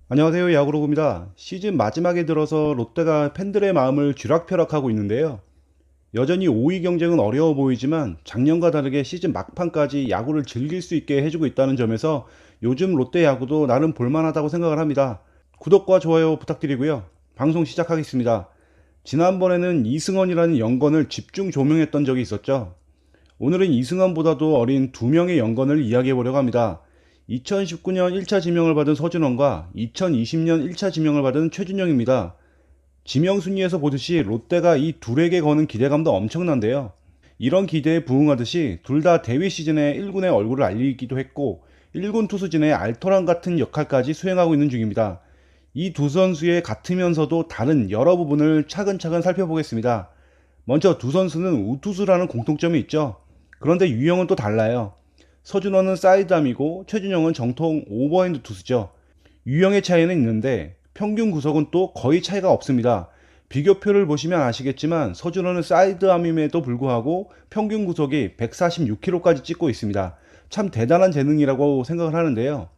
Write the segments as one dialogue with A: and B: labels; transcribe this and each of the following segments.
A: 안녕하세요. 야구로그입니다. 시즌 마지막에 들어서 롯데가 팬들의 마음을 쥐락펴락하고 있는데요. 여전히 5위 경쟁은 어려워 보이지만 작년과 다르게 시즌 막판까지 야구를 즐길 수 있게 해주고 있다는 점에서 요즘 롯데 야구도 나름 볼만하다고 생각을 합니다. 구독과 좋아요 부탁드리고요. 방송 시작하겠습니다. 지난번에는 이승원이라는 연건을 집중 조명했던 적이 있었죠. 오늘은 이승원보다도 어린 두 명의 연건을 이야기해 보려고 합니다. 2019년 1차 지명을 받은 서준원과 2020년 1차 지명을 받은 최준영입니다. 지명 순위에서 보듯이 롯데가 이 둘에게 거는 기대감도 엄청난데요. 이런 기대에 부응하듯이 둘 다 데뷔 시즌에 1군의 얼굴을 알리기도 했고 1군 투수진의 알토란 같은 역할까지 수행하고 있는 중입니다. 이 두 선수의 같으면서도 다른 여러 부분을 차근차근 살펴보겠습니다. 먼저 두 선수는 우투수라는 공통점이 있죠. 그런데 유형은 또 달라요. 서준원은 사이드암이고 최준영은 정통 오버핸드 투수죠. 유형의 차이는 있는데 평균 구속은 또 거의 차이가 없습니다. 비교표를 보시면 아시겠지만 서준원은 사이드암임에도 불구하고 평균 구속이 146km까지 찍고 있습니다. 참 대단한 재능이라고 생각을 하는데요.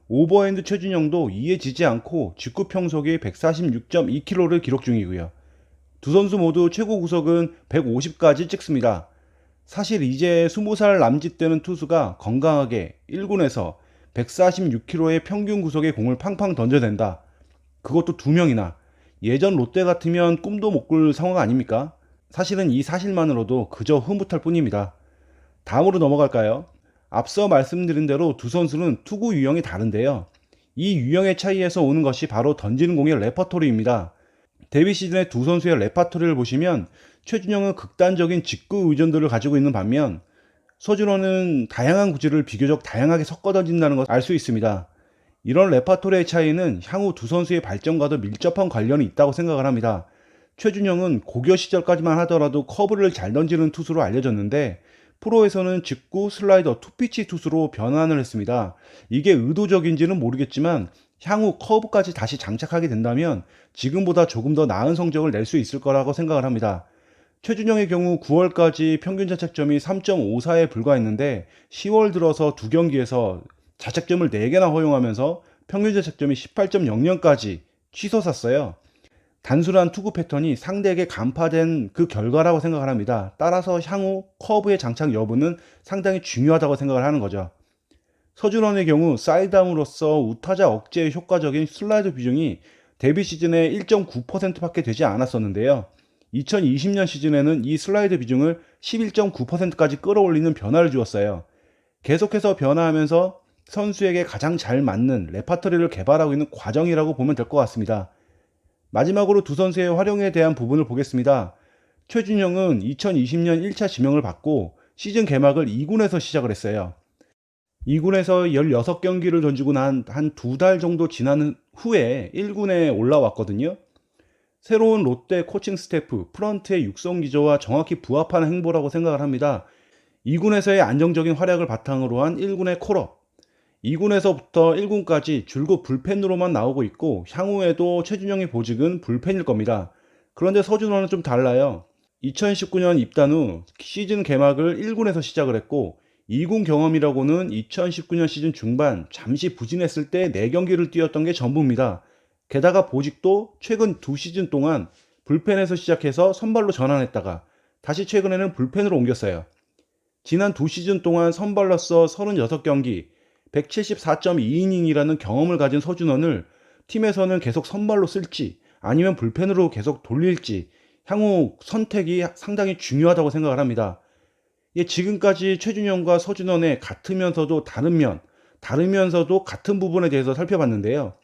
A: 오버핸드 최준영도 이에 지지 않고 직구 평속이 146.2km를 기록 중이고요. 두 선수 모두 최고 구속은 150까지 찍습니다. 사실 이제 20살 남짓 되는 투수가 건강하게 1군에서 146km의 평균 구속의 공을 팡팡 던져댄다. 그것도 두 명이나. 예전 롯데 같으면 꿈도 못 꿀 상황 아닙니까? 사실은 이 사실만으로도 그저 흐뭇할 뿐입니다. 다음으로 넘어갈까요? 앞서 말씀드린 대로 두 선수는 투구 유형이 다른데요. 이 유형의 차이에서 오는 것이 바로 던지는 공의 레퍼토리입니다. 데뷔 시즌의 두 선수의 레퍼토리를 보시면 최준영은 극단적인 직구 의존도를 가지고 있는 반면 서준원은 다양한 구질을 비교적 다양하게 섞어 던진다는 것을 알 수 있습니다. 이런 레퍼토리의 차이는 향후 두 선수의 발전과도 밀접한 관련이 있다고 생각을 합니다. 최준영은 고교 시절까지만 하더라도 커브를 잘 던지는 투수로 알려졌는데 프로에서는 직구, 슬라이더, 투피치 투수로 변환을 했습니다. 이게 의도적인지는 모르겠지만 향후 커브까지 다시 장착하게 된다면 지금보다 조금 더 나은 성적을 낼 수 있을 거라고 생각을 합니다. 최준영의 경우 9월까지 평균 자책점이 3.54에 불과했는데 10월 들어서 두 경기에서 자책점을 4개나 허용하면서 평균 자책점이 18.00까지 치솟았어요. 단순한 투구 패턴이 상대에게 간파된 그 결과라고 생각을 합니다. 따라서 향후 커브의 장착 여부는 상당히 중요하다고 생각을 하는 거죠. 서준원의 경우 사이드암으로서 우타자 억제에 효과적인 슬라이드 비중이 데뷔 시즌에 1.9%밖에 되지 않았었는데요. 2020년 시즌에는 이 슬라이드 비중을 11.9%까지 끌어올리는 변화를 주었어요. 계속해서 변화하면서 선수에게 가장 잘 맞는 레퍼토리를 개발하고 있는 과정이라고 보면 될 것 같습니다. 마지막으로 두 선수의 활용에 대한 부분을 보겠습니다. 최준영은 2020년 1차 지명을 받고 시즌 개막을 2군에서 시작을 했어요. 2군에서 16경기를 던지고 난 한 2달 정도 지난 후에 1군에 올라왔거든요. 새로운 롯데 코칭 스태프, 프런트의 육성 기조와 정확히 부합하는 행보라고 생각을 합니다. 2군에서의 안정적인 활약을 바탕으로 한 1군의 콜업, 2군에서부터 1군까지 줄곧 불펜으로만 나오고 있고 향후에도 최준영의 보직은 불펜일 겁니다. 그런데 서준원은 좀 달라요. 2019년 입단 후 시즌 개막을 1군에서 시작을 했고 2군 경험이라고는 2019년 시즌 중반 잠시 부진했을 때 4경기를 뛰었던 게 전부입니다. 게다가 보직도 최근 2시즌 동안 불펜에서 시작해서 선발로 전환했다가 다시 최근에는 불펜으로 옮겼어요. 지난 2시즌 동안 선발로서 36경기 174.2이닝이라는 경험을 가진 서준원을 팀에서는 계속 선발로 쓸지 아니면 불펜으로 계속 돌릴지 향후 선택이 상당히 중요하다고 생각을 합니다. 지금까지 최준영과 서준원의 같으면서도 다른 면, 다르면서도 같은 부분에 대해서 살펴봤는데요.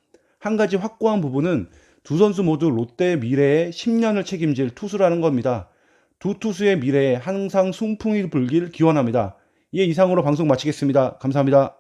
A: 한 가지 확고한 부분은 두 선수 모두 롯데의 미래에 10년을 책임질 투수라는 겁니다. 두 투수의 미래에 항상 순풍이 불길 기원합니다. 이상으로 방송 마치겠습니다. 감사합니다.